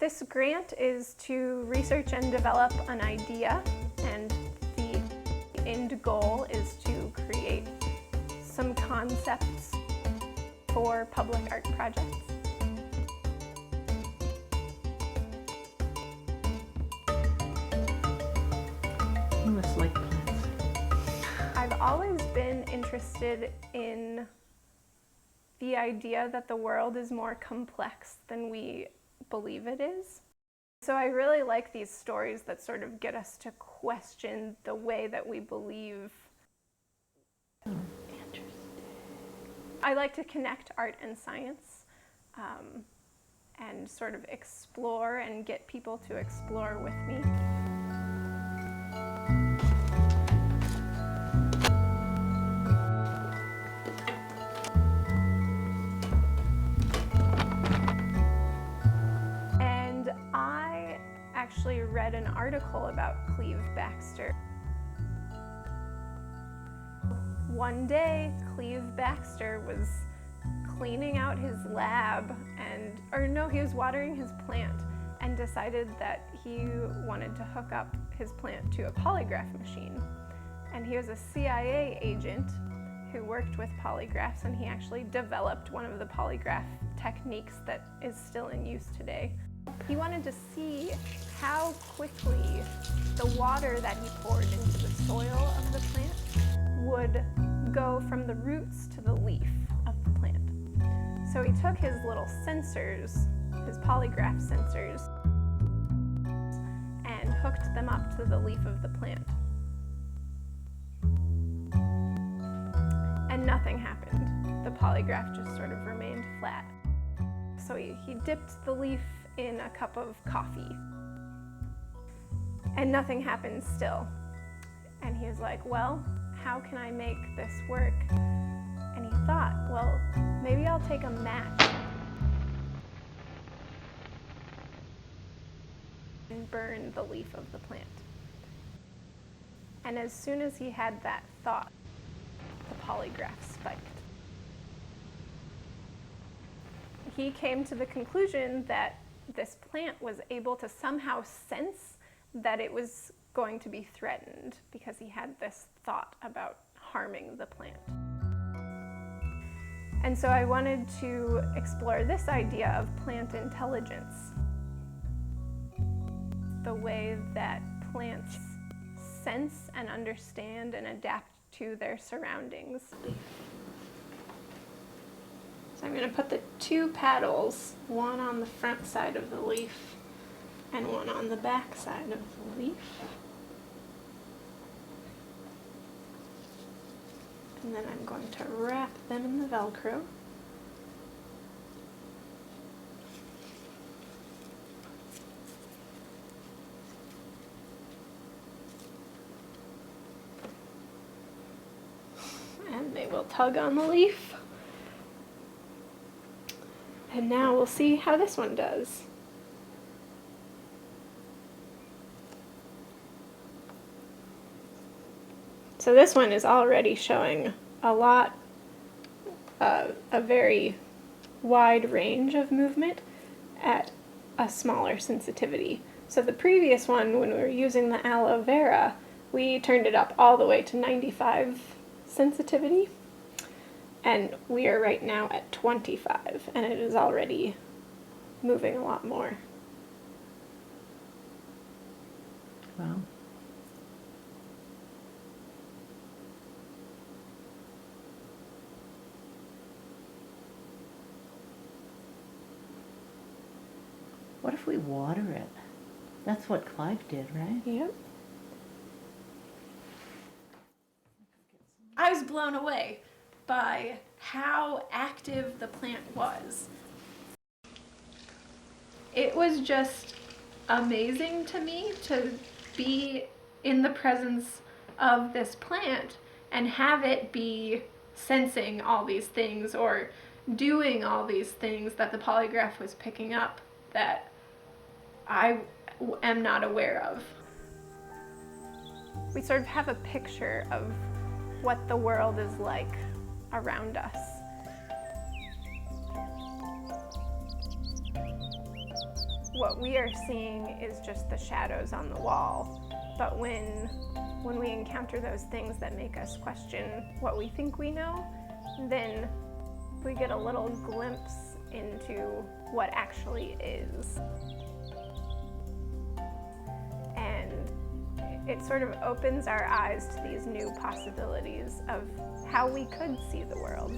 This grant is to research and develop an idea, and the end goal is to create some concepts for public art projects. You must like plants. I've always been interested in the idea that the world is more complex than we believe it is. So I really like these stories that sort of get us to question the way that we believe. Interesting. I like to connect art and science and sort of explore and get people to explore with me. I actually read an article about Cleve Baxter. One day, Cleve Baxter was cleaning out his lab he was watering his plant and decided that he wanted to hook up his plant to a polygraph machine. And he was a CIA agent who worked with polygraphs, and he actually developed one of the polygraph techniques that is still in use today. He wanted to see how quickly the water that he poured into the soil of the plant would go from the roots to the leaf of the plant. So he took his little sensors, his polygraph sensors, and hooked them up to the leaf of the plant. And nothing happened. The polygraph just sort of remained flat. So he dipped the leaf in a cup of coffee, and nothing happened still. And he was like, well, how can I make this work? And he thought, well, maybe I'll take a match and burn the leaf of the plant. And as soon as he had that thought, the polygraph spiked. He came to the conclusion that this plant was able to somehow sense that it was going to be threatened because he had this thought about harming the plant. And so I wanted to explore this idea of plant intelligence, the way that plants sense and understand and adapt to their surroundings. So I'm going to put the two paddles, one on the front side of the leaf and one on the back side of the leaf. And then I'm going to wrap them in the Velcro. And they will tug on the leaf. And now we'll see how this one does. So this one is already showing a very wide range of movement at a smaller sensitivity. So the previous one, when we were using the aloe vera, we turned it up all the way to 95 sensitivity. And we are right now at 25, and it is already moving a lot more. Wow. What if we water it? That's what Clive did, right? Yep. I was blown away by how active the plant was. It was just amazing to me to be in the presence of this plant and have it be sensing all these things or doing all these things that the polygraph was picking up that I am not aware of. We sort of have a picture of what the world is like around us. what we are seeing is just the shadows on the wall. But when we encounter those things that make us question what we think we know, then we get a little glimpse into what actually is. And it sort of opens our eyes to these new possibilities of how we could see the world.